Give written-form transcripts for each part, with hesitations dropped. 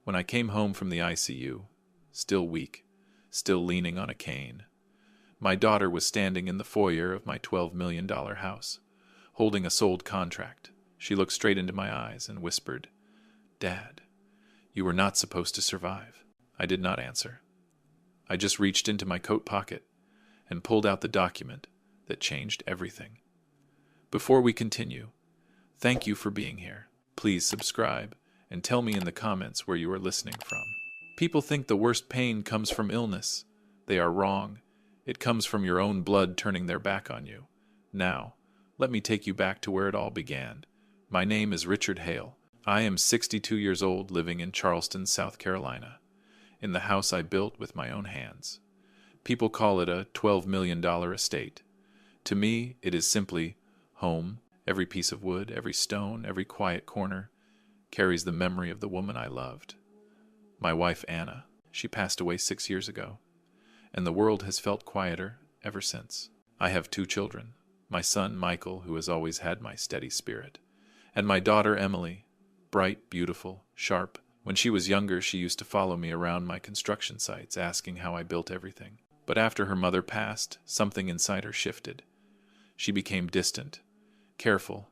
When I came home from the ICU, still weak, still leaning on a cane, my daughter was standing in the foyer of my $12 million house, holding a sold contract. She looked straight into my eyes and whispered, "Dad, you were not supposed to survive." I did not answer. I just reached into my coat pocket and pulled out the document that changed everything. Before we continue, thank you for being here. Please subscribe and tell me in the comments where you are listening from. People think the worst pain comes from illness. They are wrong. It comes from your own blood turning their back on you. Now, let me take you back to where it all began. My name is Richard Hale. I am 62 years old, living in Charleston, South Carolina, in the house I built with my own hands. People call it a $12 million estate. To me, it is simply home. Every piece of wood, every stone, every quiet corner carries the memory of the woman I loved. My wife, Anna. She passed away 6 years ago, and the world has felt quieter ever since. I have 2 children, my son, Michael, who has always had my steady spirit, and my daughter, Emily, bright, beautiful, sharp. When she was younger, she used to follow me around my construction sites, asking how I built everything. But after her mother passed, something inside her shifted. She became distant, careful,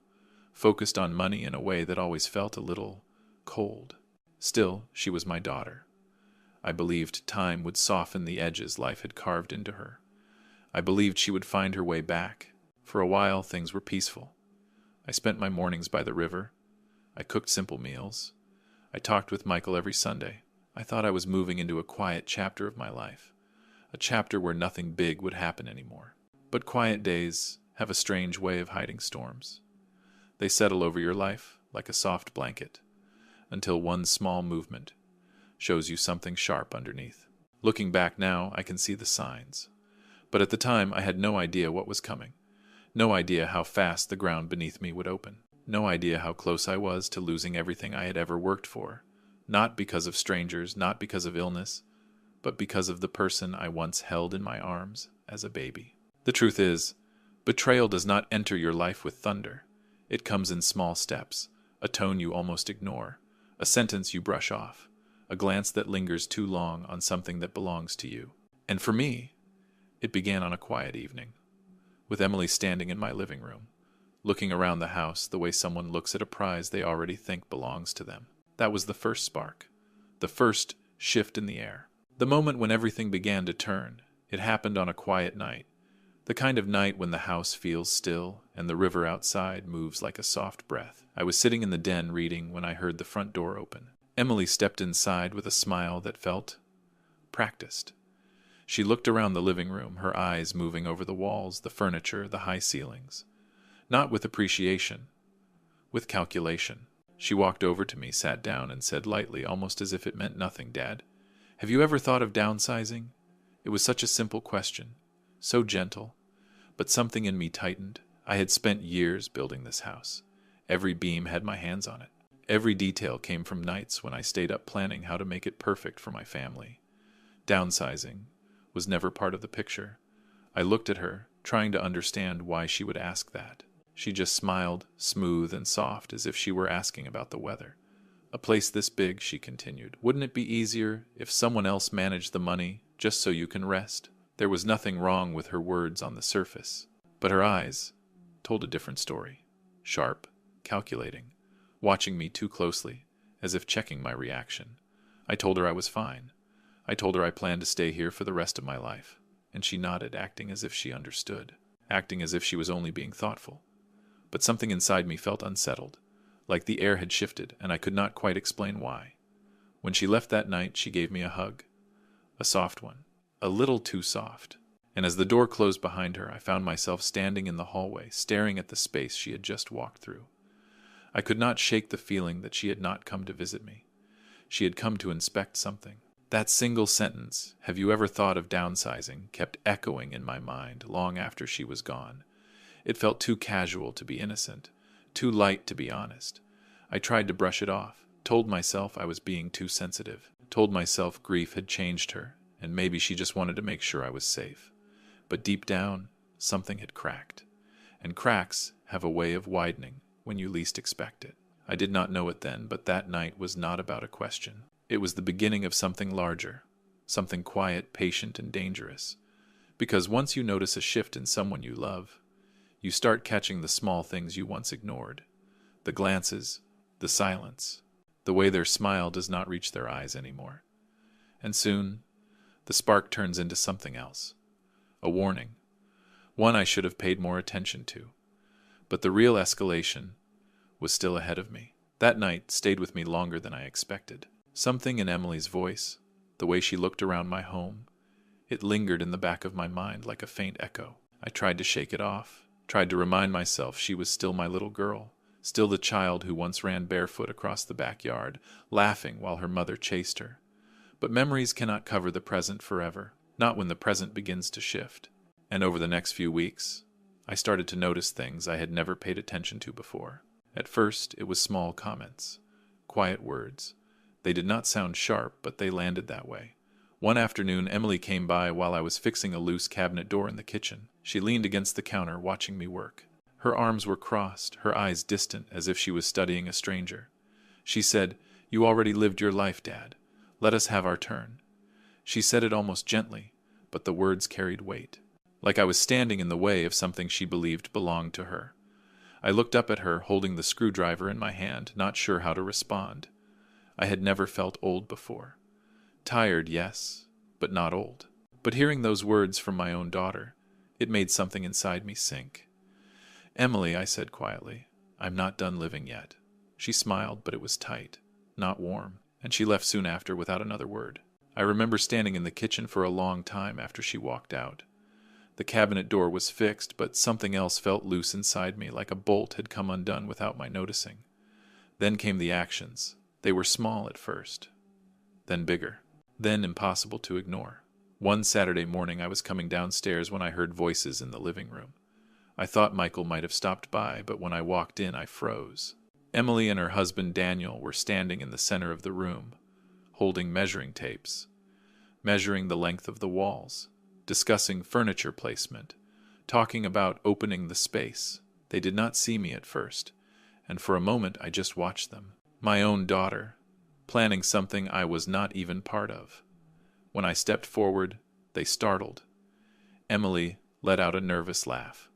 focused on money in a way that always felt a little cold. Still, she was my daughter. I believed time would soften the edges life had carved into her. I believed she would find her way back. For a while, things were peaceful. I spent my mornings by the river. I cooked simple meals. I talked with Michael every Sunday. I thought I was moving into a quiet chapter of my life, a chapter where nothing big would happen anymore. But quiet days have a strange way of hiding storms. They settle over your life like a soft blanket, until one small movement shows you something sharp underneath. Looking back now, I can see the signs. But at the time, I had no idea what was coming. No idea how fast the ground beneath me would open. No idea how close I was to losing everything I had ever worked for. Not because of strangers, not because of illness, but because of the person I once held in my arms as a baby. The truth is, betrayal does not enter your life with thunder. It comes in small steps, a tone you almost ignore, a sentence you brush off, a glance that lingers too long on something that belongs to you. And for me, it began on a quiet evening, with Emily standing in my living room, looking around the house the way someone looks at a prize they already think belongs to them. That was the first spark, the first shift in the air. The moment when everything began to turn. It happened on a quiet night, the kind of night when the house feels still and the river outside moves like a soft breath. I was sitting in the den reading when I heard the front door open. Emily stepped inside with a smile that felt practiced. She looked around the living room, her eyes moving over the walls, the furniture, the high ceilings. Not with appreciation, with calculation. She walked over to me, sat down, and said lightly, almost as if it meant nothing, "Dad, have you ever thought of downsizing?" It was such a simple question, so gentle, but something in me tightened. I had spent years building this house. Every beam had my hands on it. Every detail came from nights when I stayed up planning how to make it perfect for my family. Downsizing was never part of the picture. I looked at her, trying to understand why she would ask that. She just smiled, smooth and soft, as if she were asking about the weather. "A place this big," she continued, "wouldn't it be easier if someone else managed the money, just so you can rest?" There was nothing wrong with her words on the surface, but her eyes told a different story. Sharp, calculating, watching me too closely, as if checking my reaction. I told her I was fine. I told her I planned to stay here for the rest of my life, and she nodded, acting as if she understood, acting as if she was only being thoughtful. But something inside me felt unsettled, like the air had shifted, and I could not quite explain why. When she left that night, she gave me a hug, a soft one, a little too soft. And as the door closed behind her, I found myself standing in the hallway, staring at the space she had just walked through. I could not shake the feeling that she had not come to visit me. She had come to inspect something. That single sentence, "Have you ever thought of downsizing?" kept echoing in my mind long after she was gone. It felt too casual to be innocent, too light to be honest. I tried to brush it off, told myself I was being too sensitive, told myself grief had changed her, and maybe she just wanted to make sure I was safe. But deep down, something had cracked. And cracks have a way of widening when you least expect it. I did not know it then, but that night was not about a question. It was the beginning of something larger, something quiet, patient, and dangerous. Because once you notice a shift in someone you love, you start catching the small things you once ignored. The glances, the silence, the way their smile does not reach their eyes anymore. And soon, the spark turns into something else. A warning. One I should have paid more attention to. But the real escalation was still ahead of me. That night stayed with me longer than I expected. Something in Emily's voice, the way she looked around my home, it lingered in the back of my mind like a faint echo. I tried to shake it off, tried to remind myself she was still my little girl, still the child who once ran barefoot across the backyard, laughing while her mother chased her. But memories cannot cover the present forever, not when the present begins to shift. And over the next few weeks, I started to notice things I had never paid attention to before. At first, it was small comments, quiet words. They did not sound sharp, but they landed that way. One afternoon, Emily came by while I was fixing a loose cabinet door in the kitchen. She leaned against the counter, watching me work. Her arms were crossed, her eyes distant, as if she was studying a stranger. She said, "You already lived your life, Dad. Let us have our turn." She said it almost gently, but the words carried weight, like I was standing in the way of something she believed belonged to her. I looked up at her, holding the screwdriver in my hand, not sure how to respond. I had never felt old before. Tired, yes, but not old. But hearing those words from my own daughter, it made something inside me sink. "Emily," I said quietly, "I'm not done living yet." She smiled, but it was tight, not warm, and she left soon after without another word. I remember standing in the kitchen for a long time after she walked out. The cabinet door was fixed, but something else felt loose inside me, like a bolt had come undone without my noticing. Then came the actions. They were small at first, then bigger, then impossible to ignore. One Saturday morning I was coming downstairs when I heard voices in the living room. I thought Michael might have stopped by, but when I walked in I froze. Emily and her husband Daniel were standing in the center of the room, holding measuring tapes, measuring the length of the walls, discussing furniture placement, talking about opening the space. They did not see me at first, and for a moment I just watched them. My own daughter, planning something I was not even part of. When I stepped forward, they startled. Emily let out a nervous laugh.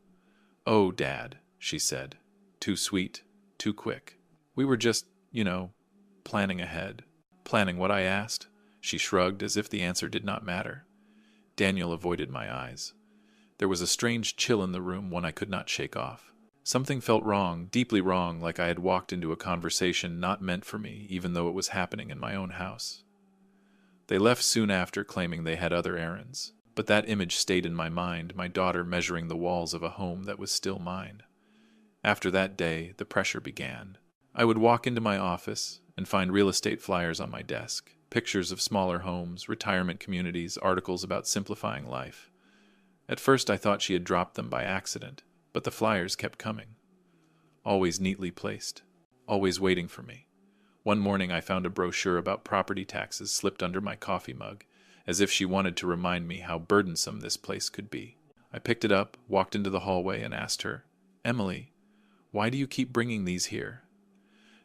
"Oh, Dad," she said. "Too sweet, too quick. We were just, planning ahead." "Planning what?" I asked. She shrugged as if the answer did not matter. Daniel avoided my eyes. There was a strange chill in the room, one I could not shake off. Something felt wrong, deeply wrong, like I had walked into a conversation not meant for me, even though it was happening in my own house. They left soon after, claiming they had other errands. But that image stayed in my mind, my daughter measuring the walls of a home that was still mine. After that day, the pressure began. I would walk into my office and find real estate flyers on my desk, pictures of smaller homes, retirement communities, articles about simplifying life. At first I thought she had dropped them by accident, but the flyers kept coming. Always neatly placed, always waiting for me. One morning I found a brochure about property taxes slipped under my coffee mug, as if she wanted to remind me how burdensome this place could be. I picked it up, walked into the hallway, and asked her, "Emily, why do you keep bringing these here?"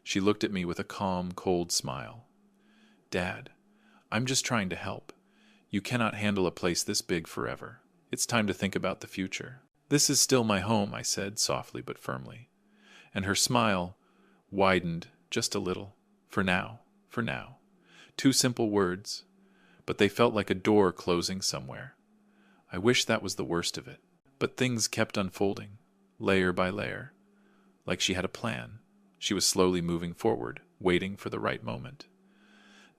She looked at me with a calm, cold smile. "Dad, I'm just trying to help. You cannot handle a place this big forever. It's time to think about the future." "This is still my home," I said, softly but firmly. And her smile widened just a little. For now, for now. 2 simple words, but they felt like a door closing somewhere. I wish that was the worst of it. But things kept unfolding, layer by layer. Like she had a plan. She was slowly moving forward, waiting for the right moment.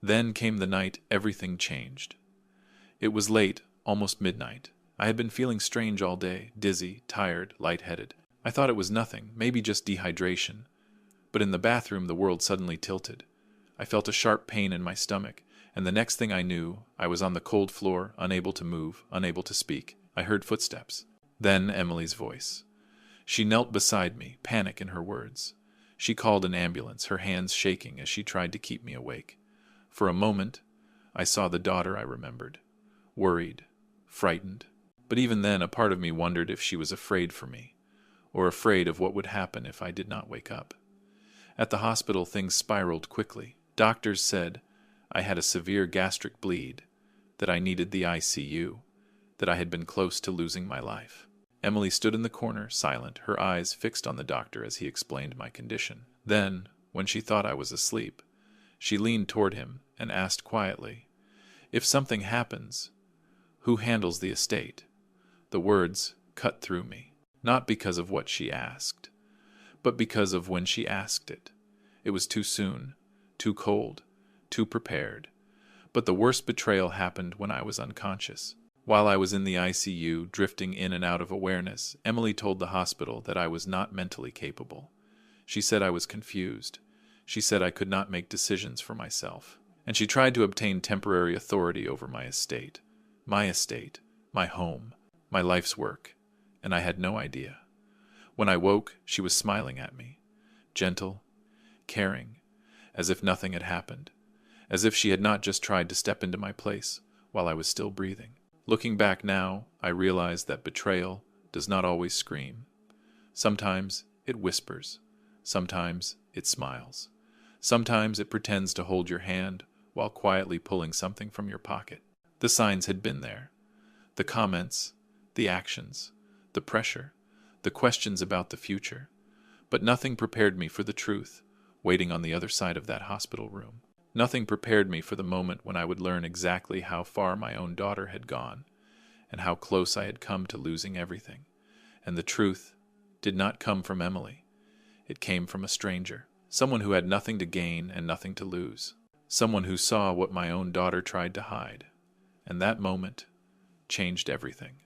Then came the night everything changed. It was late, almost midnight. I had been feeling strange all day, dizzy, tired, lightheaded. I thought it was nothing, maybe just dehydration. But in the bathroom the world suddenly tilted. I felt a sharp pain in my stomach, and the next thing I knew, I was on the cold floor, unable to move, unable to speak. I heard footsteps. Then Emily's voice. She knelt beside me, panic in her words. She called an ambulance, her hands shaking as she tried to keep me awake. For a moment, I saw the daughter I remembered. Worried, frightened. But even then, a part of me wondered if she was afraid for me, or afraid of what would happen if I did not wake up. At the hospital, things spiraled quickly. Doctors said I had a severe gastric bleed, that I needed the ICU, that I had been close to losing my life. Emily stood in the corner, silent, her eyes fixed on the doctor as he explained my condition. Then, when she thought I was asleep, she leaned toward him and asked quietly, "If something happens, who handles the estate?" The words cut through me, not because of what she asked, but because of when she asked it. It was too soon, too cold, too prepared. But the worst betrayal happened when I was unconscious. While I was in the ICU, drifting in and out of awareness, Emily told the hospital that I was not mentally capable. She said I was confused. She said I could not make decisions for myself. And she tried to obtain temporary authority over my estate, my home, my life's work, and I had no idea. When I woke, she was smiling at me, gentle, caring, as if nothing had happened, as if she had not just tried to step into my place while I was still breathing. Looking back now, I realize that betrayal does not always scream. Sometimes it whispers. Sometimes it smiles. Sometimes it pretends to hold your hand while quietly pulling something from your pocket. The signs had been there. The comments, the actions, the pressure, the questions about the future. But nothing prepared me for the truth, waiting on the other side of that hospital room. Nothing prepared me for the moment when I would learn exactly how far my own daughter had gone, and how close I had come to losing everything. And the truth did not come from Emily. It came from a stranger, someone who had nothing to gain and nothing to lose, someone who saw what my own daughter tried to hide. And that moment changed everything.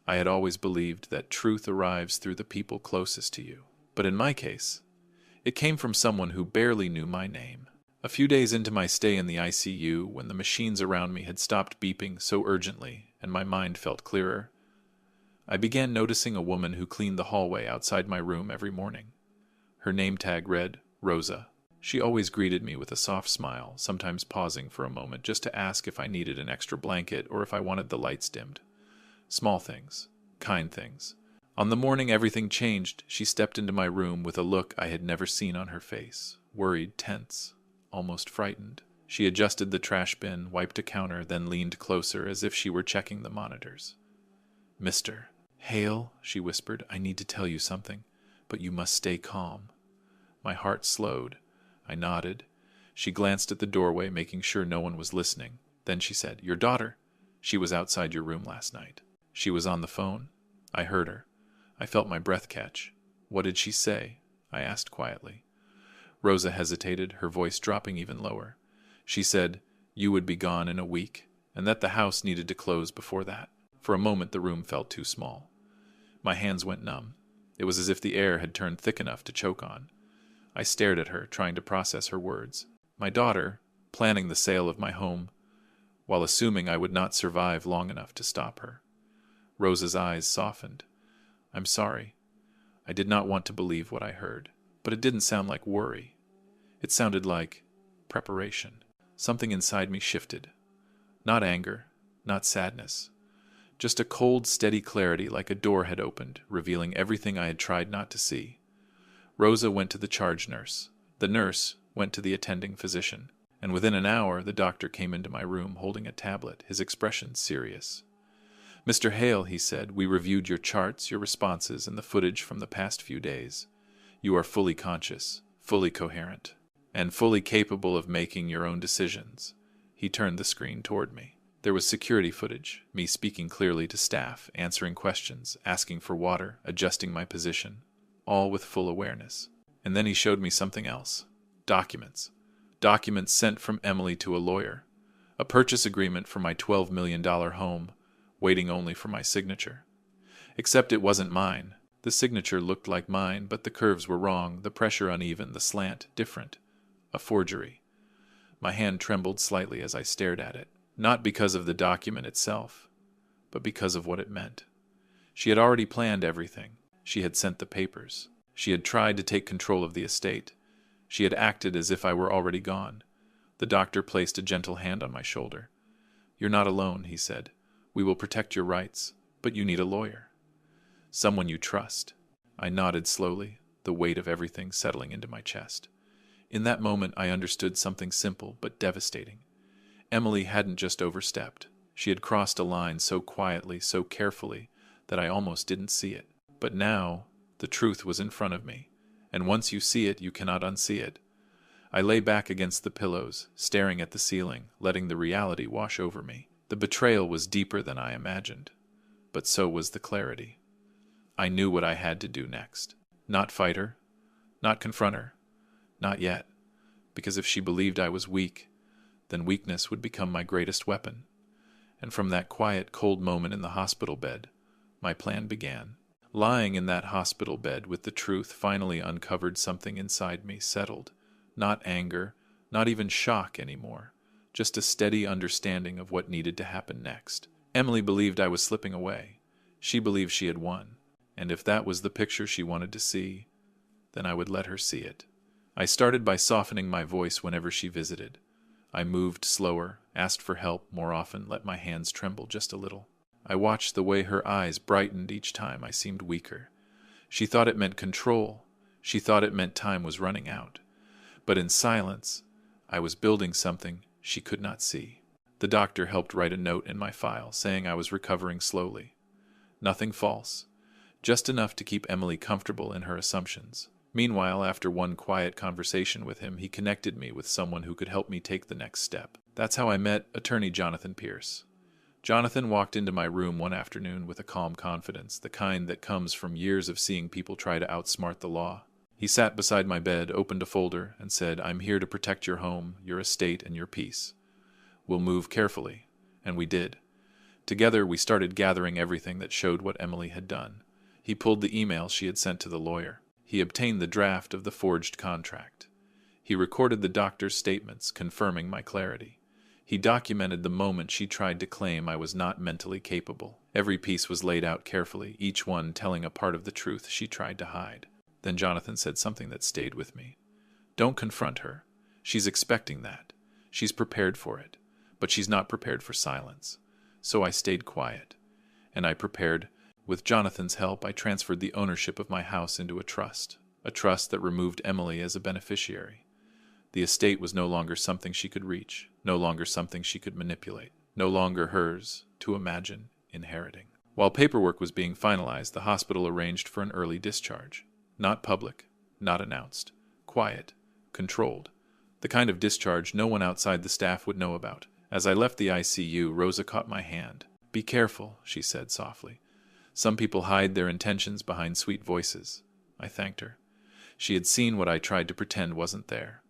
I had always believed that truth arrives through the people closest to you. But in my case, it came from someone who barely knew my name. A few days into my stay in the ICU, when the machines around me had stopped beeping so urgently and my mind felt clearer, I began noticing a woman who cleaned the hallway outside my room every morning. Her name tag read Rosa. She always greeted me with a soft smile, sometimes pausing for a moment just to ask if I needed an extra blanket or if I wanted the lights dimmed. Small things, kind things. On the morning everything changed, she stepped into my room with a look I had never seen on her face, worried, tense, almost frightened. She adjusted the trash bin, wiped a counter, then leaned closer as if she were checking the monitors. "Mr. Hale," she whispered, "I need to tell you something, but you must stay calm." My heart slowed. I nodded. She glanced at the doorway, making sure no one was listening. Then she said, "Your daughter. She was outside your room last night. She was on the phone. I heard her. I felt my breath catch." "What did she say?" I asked quietly. Rosa hesitated, her voice dropping even lower. She said, "You would be gone in a week, and that the house needed to close before that." For a moment the room felt too small. My hands went numb. It was as if the air had turned thick enough to choke on. I stared at her, trying to process her words. My daughter, planning the sale of my home, while assuming I would not survive long enough to stop her. Rosa's eyes softened. "I'm sorry. I did not want to believe what I heard. But it didn't sound like worry. It sounded like preparation." Something inside me shifted. Not anger, not sadness. Just a cold, steady clarity like a door had opened, revealing everything I had tried not to see. Rosa went to the charge nurse. The nurse went to the attending physician. And within an hour, the doctor came into my room holding a tablet, his expression serious. "Mr. Hale," he said, "we reviewed your charts, your responses, and the footage from the past few days. You are fully conscious, fully coherent, and fully capable of making your own decisions." He turned the screen toward me. There was security footage, me speaking clearly to staff, answering questions, asking for water, adjusting my position, all with full awareness. And then he showed me something else. Documents. Documents sent from Emily to a lawyer. A purchase agreement for my $12 million home, waiting only for my signature. Except it wasn't mine. The signature looked like mine, but the curves were wrong, the pressure uneven, the slant different. A forgery. My hand trembled slightly as I stared at it, not because of the document itself, but because of what it meant. She had already planned everything. She had sent the papers. She had tried to take control of the estate. She had acted as if I were already gone. The doctor placed a gentle hand on my shoulder. "You're not alone," he said. "We will protect your rights, but you need a lawyer. Someone you trust." I nodded slowly, the weight of everything settling into my chest. In that moment I understood something simple but devastating. Emily hadn't just overstepped. She had crossed a line so quietly, so carefully, that I almost didn't see it. But now, the truth was in front of me, and once you see it, you cannot unsee it. I lay back against the pillows, staring at the ceiling, letting the reality wash over me. The betrayal was deeper than I imagined, but so was the clarity. I knew what I had to do next. Not fight her, not confront her, not yet, because if she believed I was weak, then weakness would become my greatest weapon. And from that quiet, cold moment in the hospital bed, my plan began. Lying in that hospital bed with the truth finally uncovered, something inside me settled. Not anger, not even shock anymore, just a steady understanding of what needed to happen next. Emily believed I was slipping away. She believed she had won, and if that was the picture she wanted to see, then I would let her see it. I started by softening my voice whenever she visited. I moved slower, asked for help more often, let my hands tremble just a little. I watched the way her eyes brightened each time I seemed weaker. She thought it meant control. She thought it meant time was running out. But in silence, I was building something she could not see. The doctor helped write a note in my file saying I was recovering slowly. Nothing false, just enough to keep Emily comfortable in her assumptions. Meanwhile, after one quiet conversation with him, he connected me with someone who could help me take the next step. That's how I met attorney Jonathan Pierce. Jonathan walked into my room one afternoon with a calm confidence, the kind that comes from years of seeing people try to outsmart the law. He sat beside my bed, opened a folder, and said, "I'm here to protect your home, your estate, and your peace. We'll move carefully." And we did. Together, we started gathering everything that showed what Emily had done. He pulled the email she had sent to the lawyer. He obtained the draft of the forged contract. He recorded the doctor's statements, confirming my clarity. He documented the moment she tried to claim I was not mentally capable. Every piece was laid out carefully, each one telling a part of the truth she tried to hide. Then Jonathan said something that stayed with me. "Don't confront her. She's expecting that. She's prepared for it. But she's not prepared for silence." So I stayed quiet. And I prepared. With Jonathan's help, I transferred the ownership of my house into a trust that removed Emily as a beneficiary. The estate was no longer something she could reach, no longer something she could manipulate, no longer hers to imagine inheriting. While paperwork was being finalized, the hospital arranged for an early discharge. Not public, not announced, quiet, controlled, the kind of discharge no one outside the staff would know about. As I left the ICU, Rosa caught my hand. "Be careful," she said softly. "Some people hide their intentions behind sweet voices." I thanked her. She had seen what I tried to pretend wasn't there.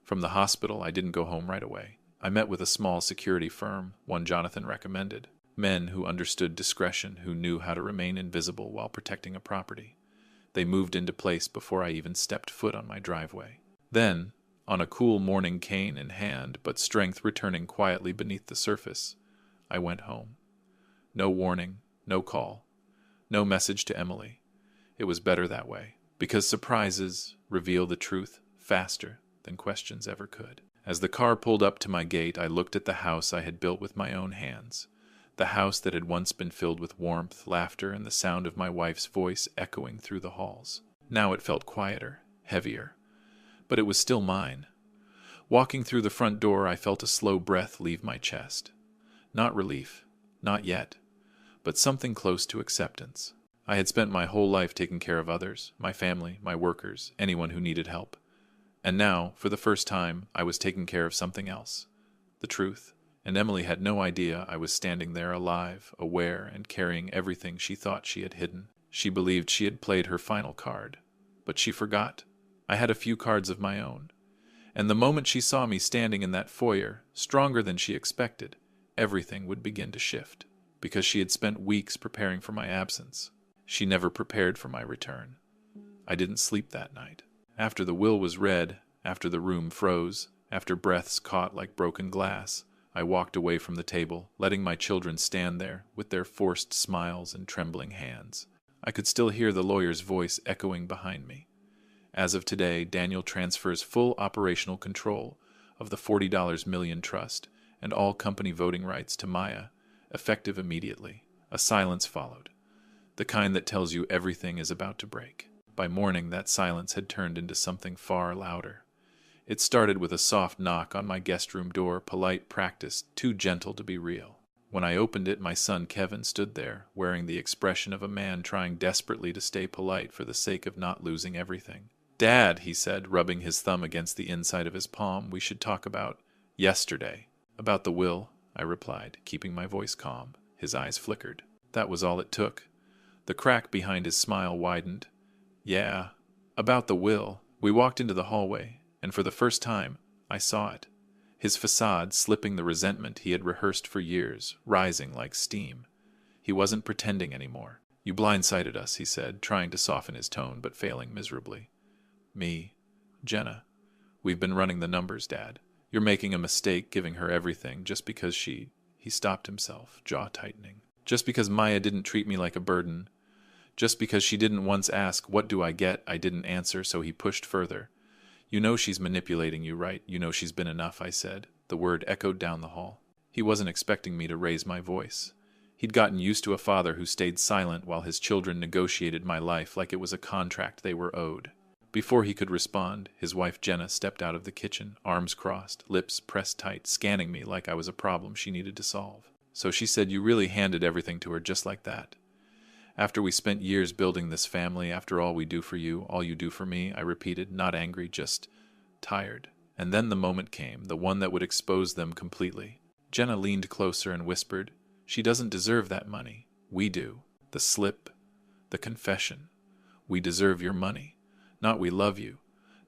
From the hospital, I didn't go home right away. I met with a small security firm, one Jonathan recommended. Men who understood discretion, who knew how to remain invisible while protecting a property. They moved into place before I even stepped foot on my driveway. Then, on a cool morning, cane in hand, but strength returning quietly beneath the surface, I went home. No warning, no call, no message to Emily. It was better that way, because surprises reveal the truth faster than questions ever could. As the car pulled up to my gate, I looked at the house I had built with my own hands. The house that had once been filled with warmth, laughter, and the sound of my wife's voice echoing through the halls. Now it felt quieter, heavier, but it was still mine. Walking through the front door, I felt a slow breath leave my chest. Not relief, not yet, but something close to acceptance. I had spent my whole life taking care of others, my family, my workers, anyone who needed help. And now, for the first time, I was taking care of something else. The truth. And Emily had no idea I was standing there alive, aware, and carrying everything she thought she had hidden. She believed she had played her final card. But she forgot. I had a few cards of my own. And the moment she saw me standing in that foyer, stronger than she expected, everything would begin to shift. Because she had spent weeks preparing for my absence. She never prepared for my return. I didn't sleep that night. After the will was read, after the room froze, after breaths caught like broken glass, I walked away from the table, letting my children stand there with their forced smiles and trembling hands. I could still hear the lawyer's voice echoing behind me. As of today, Daniel transfers full operational control of the $40 million trust and all company voting rights to Maya, effective immediately. A silence followed, the kind that tells you everything is about to break. By morning, that silence had turned into something far louder. It started with a soft knock on my guest room door, polite practice, too gentle to be real. When I opened it, my son Kevin stood there, wearing the expression of a man trying desperately to stay polite for the sake of not losing everything. "Dad," he said, rubbing his thumb against the inside of his palm, "we should talk about yesterday." "About the will," I replied, keeping my voice calm. His eyes flickered. That was all it took. The crack behind his smile widened. "Yeah, about the will." We walked into the hallway, and for the first time, I saw it. His facade slipping the resentment he had rehearsed for years, rising like steam. He wasn't pretending anymore. "You blindsided us," he said, trying to soften his tone, but failing miserably. "Me, Jenna. We've been running the numbers, Dad. You're making a mistake giving her everything just because she—" He stopped himself, jaw tightening. "Just because Maya didn't treat me like a burden. Just because she didn't once ask, 'What do I get?' I didn't answer, so he pushed further. 'You know she's manipulating you, right? You know she's been enough,' I said. The word echoed down the hall. He wasn't expecting me to raise my voice. He'd gotten used to a father who stayed silent while his children negotiated my life like it was a contract they were owed. Before he could respond, his wife Jenna stepped out of the kitchen, arms crossed, lips pressed tight, scanning me like I was a problem she needed to solve. "So she said you really handed everything to her just like that. After we spent years building this family, after all we do for you, all you do for me," I repeated, not angry, just tired. And then the moment came, the one that would expose them completely. Jenna leaned closer and whispered, "She doesn't deserve that money. We do. The slip, the confession. We deserve your money. Not we love you.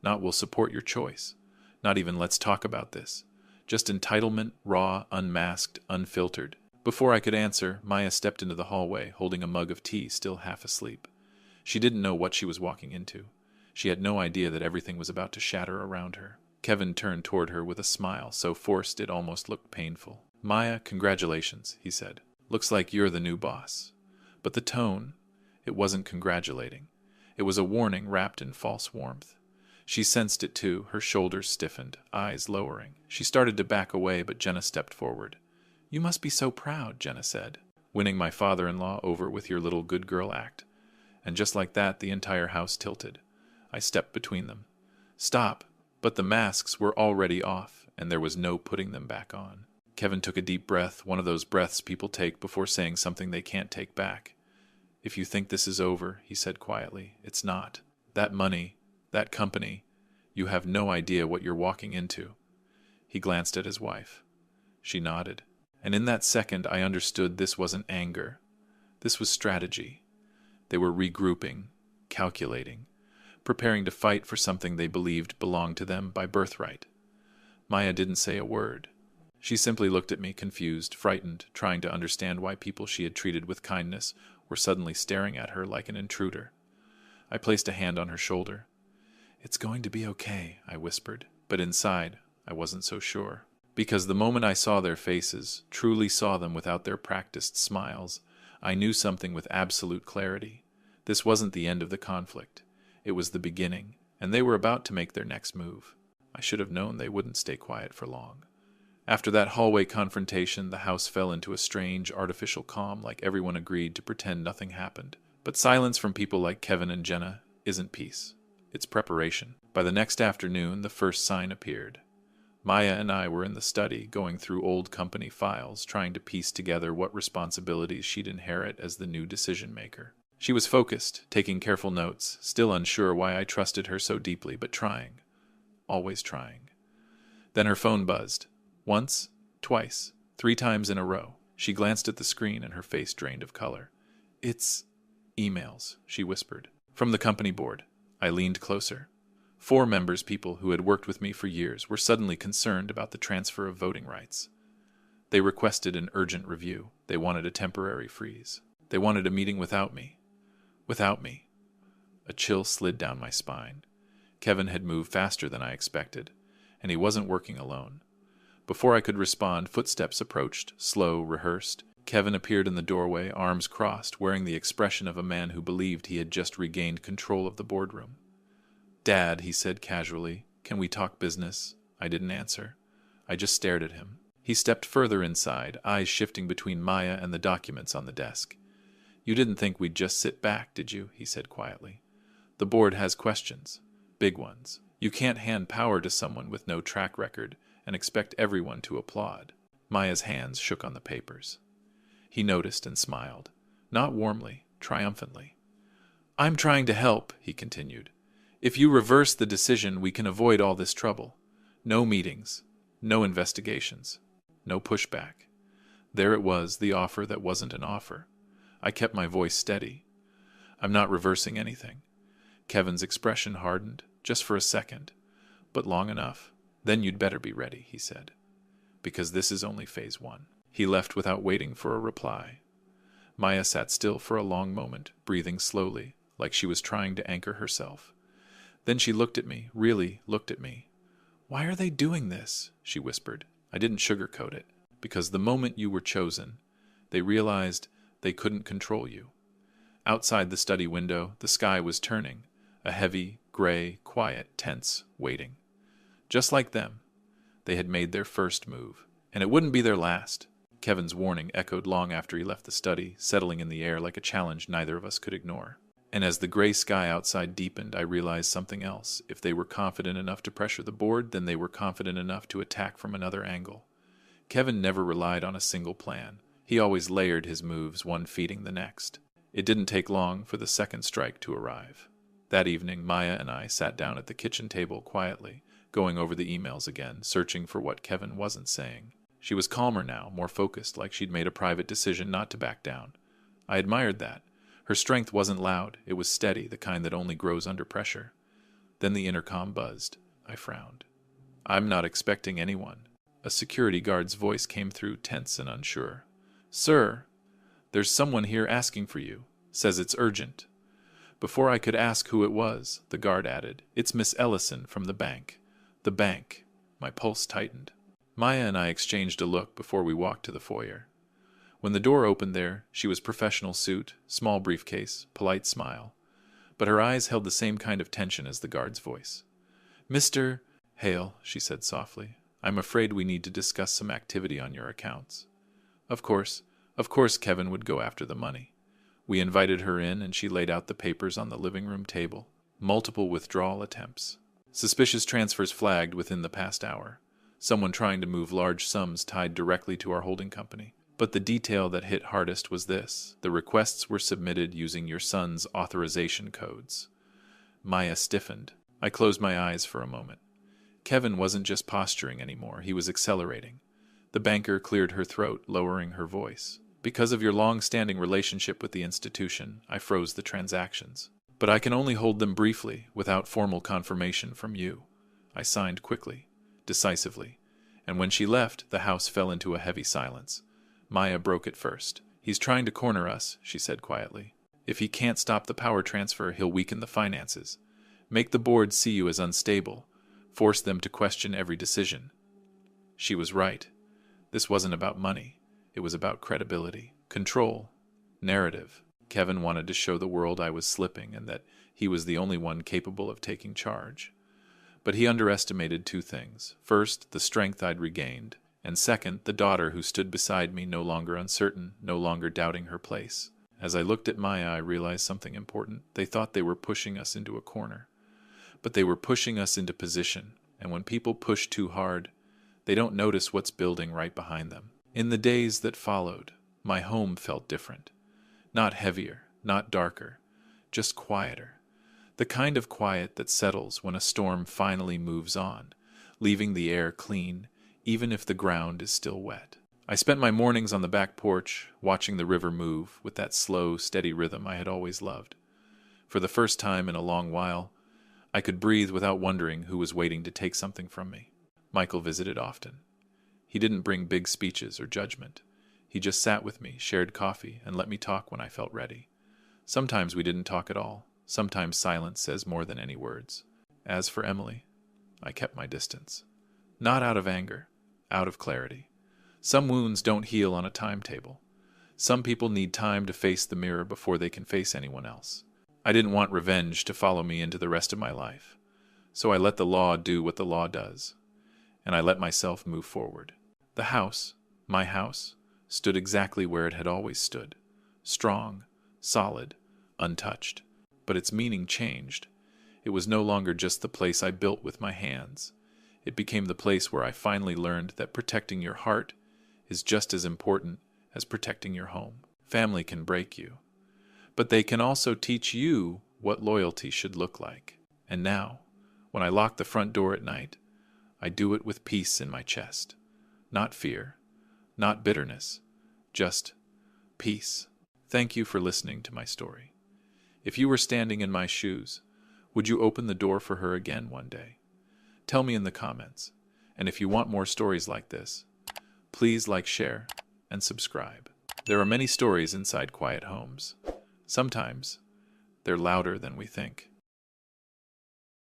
Not we'll support your choice. Not even let's talk about this. Just entitlement, raw, unmasked, unfiltered." Before I could answer, Maya stepped into the hallway, holding a mug of tea, still half asleep. She didn't know what she was walking into. She had no idea that everything was about to shatter around her. Kevin turned toward her with a smile, so forced it almost looked painful. "Maya, congratulations," he said. "Looks like you're the new boss." But the tone, it wasn't congratulating. It was a warning wrapped in false warmth. She sensed it too, her shoulders stiffened, eyes lowering. She started to back away, but Jenna stepped forward. "You must be so proud," Jenna said, "winning my father-in-law over with your little good girl act." And just like that, the entire house tilted. I stepped between them. "Stop!" But the masks were already off, and there was no putting them back on. Kevin took a deep breath, one of those breaths people take before saying something they can't take back. "If you think this is over," he said quietly, "it's not. That money, that company, you have no idea what you're walking into." He glanced at his wife. She nodded. And in that second, I understood this wasn't anger. This was strategy. They were regrouping, calculating, preparing to fight for something they believed belonged to them by birthright. Maya didn't say a word. She simply looked at me, confused, frightened, trying to understand why people she had treated with kindness were suddenly staring at her like an intruder. I placed a hand on her shoulder. "It's going to be okay," I whispered, but inside, I wasn't so sure. Because the moment I saw their faces, truly saw them without their practiced smiles, I knew something with absolute clarity. This wasn't the end of the conflict. It was the beginning, and they were about to make their next move. I should have known they wouldn't stay quiet for long. After that hallway confrontation, the house fell into a strange, artificial calm, like everyone agreed to pretend nothing happened. But silence from people like Kevin and Jenna isn't peace. It's preparation. By the next afternoon, the first sign appeared. Maya and I were in the study, going through old company files, trying to piece together what responsibilities she'd inherit as the new decision-maker. She was focused, taking careful notes, still unsure why I trusted her so deeply, but trying. Always trying. Then her phone buzzed. Once, twice, 3 times in a row. She glanced at the screen and her face drained of color. "It's emails," she whispered. "From the company board." I leaned closer. 4 members, people who had worked with me for years, were suddenly concerned about the transfer of voting rights. They requested an urgent review. They wanted a temporary freeze. They wanted a meeting without me. Without me. A chill slid down my spine. Kevin had moved faster than I expected, and he wasn't working alone. Before I could respond, footsteps approached, slow, rehearsed. Kevin appeared in the doorway, arms crossed, wearing the expression of a man who believed he had just regained control of the boardroom. "Dad," he said casually, "can we talk business?" I didn't answer. I just stared at him. He stepped further inside, eyes shifting between Maya and the documents on the desk. "You didn't think we'd just sit back, did you?" he said quietly. "The board has questions. Big ones. You can't hand power to someone with no track record and expect everyone to applaud. Maya's hands shook on the papers. He noticed and smiled, not warmly, triumphantly. I'm trying to help, he continued. If you reverse the decision, we can avoid all this trouble. No meetings, no investigations, no pushback. There it was, the offer that wasn't an offer. I kept my voice steady. I'm not reversing anything. Kevin's expression hardened, just for a second, but long enough. Then you'd better be ready, he said, because this is only phase 1. He left without waiting for a reply. Maya sat still for a long moment, breathing slowly, like she was trying to anchor herself. Then she looked at me, really looked at me. Why are they doing this? She whispered. I didn't sugarcoat it. Because the moment you were chosen, they realized they couldn't control you. Outside the study window, the sky was turning, a heavy, gray, quiet, tense waiting. Just like them, they had made their first move, and it wouldn't be their last. Kevin's warning echoed long after he left the study, settling in the air like a challenge neither of us could ignore. And as the gray sky outside deepened, I realized something else. If they were confident enough to pressure the board, then they were confident enough to attack from another angle. Kevin never relied on a single plan. He always layered his moves, one feeding the next. It didn't take long for the second strike to arrive. That evening, Maya and I sat down at the kitchen table quietly, going over the emails again, searching for what Kevin wasn't saying. She was calmer now, more focused, like she'd made a private decision not to back down. I admired that. Her strength wasn't loud, it was steady, the kind that only grows under pressure. Then the intercom buzzed. I frowned. I'm not expecting anyone. A security guard's voice came through, tense and unsure. Sir, there's someone here asking for you. Says it's urgent. Before I could ask who it was, the guard added, It's Miss Ellison from the bank. The bank. My pulse tightened. Maya and I exchanged a look before we walked to the foyer. When the door opened there, she was professional suit, small briefcase, polite smile. But her eyes held the same kind of tension as the guard's voice. Mr. Hale, she said softly, I'm afraid we need to discuss some activity on your accounts. Of course, Kevin would go after the money. We invited her in and she laid out the papers on the living room table. Multiple withdrawal attempts. Suspicious transfers flagged within the past hour. Someone trying to move large sums tied directly to our holding company. But the detail that hit hardest was this. The requests were submitted using your son's authorization codes. Maya stiffened. I closed my eyes for a moment. Kevin wasn't just posturing anymore. He was accelerating. The banker cleared her throat, lowering her voice. Because of your long-standing relationship with the institution, I froze the transactions. But I can only hold them briefly, without formal confirmation from you. I signed quickly, decisively. And when she left, the house fell into a heavy silence. Maya broke it first. He's trying to corner us, she said quietly. If he can't stop the power transfer, he'll weaken the finances. Make the board see you as unstable. Force them to question every decision. She was right. This wasn't about money. It was about credibility, control, narrative. Kevin wanted to show the world I was slipping and that he was the only one capable of taking charge. But he underestimated two things. First, the strength I'd regained. And second, the daughter who stood beside me, no longer uncertain, no longer doubting her place. As I looked at Maya, I realized something important. They thought they were pushing us into a corner. But they were pushing us into position. And when people push too hard, they don't notice what's building right behind them. In the days that followed, my home felt different. Not heavier, not darker, just quieter. The kind of quiet that settles when a storm finally moves on, leaving the air clean, even if the ground is still wet. I spent my mornings on the back porch, watching the river move with that slow, steady rhythm I had always loved. For the first time in a long while, I could breathe without wondering who was waiting to take something from me. Michael visited often. He didn't bring big speeches or judgment. He just sat with me, shared coffee, and let me talk when I felt ready. Sometimes we didn't talk at all. Sometimes silence says more than any words. As for Emily, I kept my distance. Not out of anger, out of clarity. Some wounds don't heal on a timetable. Some people need time to face the mirror before they can face anyone else. I didn't want revenge to follow me into the rest of my life. So I let the law do what the law does. And I let myself move forward. The house, my house, stood exactly where it had always stood. Strong, solid, untouched. But its meaning changed. It was no longer just the place I built with my hands. It became the place where I finally learned that protecting your heart is just as important as protecting your home. Family can break you, but they can also teach you what loyalty should look like. And now, when I lock the front door at night, I do it with peace in my chest. Not fear, not bitterness, just peace. Thank you for listening to my story. If you were standing in my shoes, would you open the door for her again one day? Tell me in the comments. And if you want more stories like this, please like, share, and subscribe. There are many stories inside quiet homes. Sometimes they're louder than we think.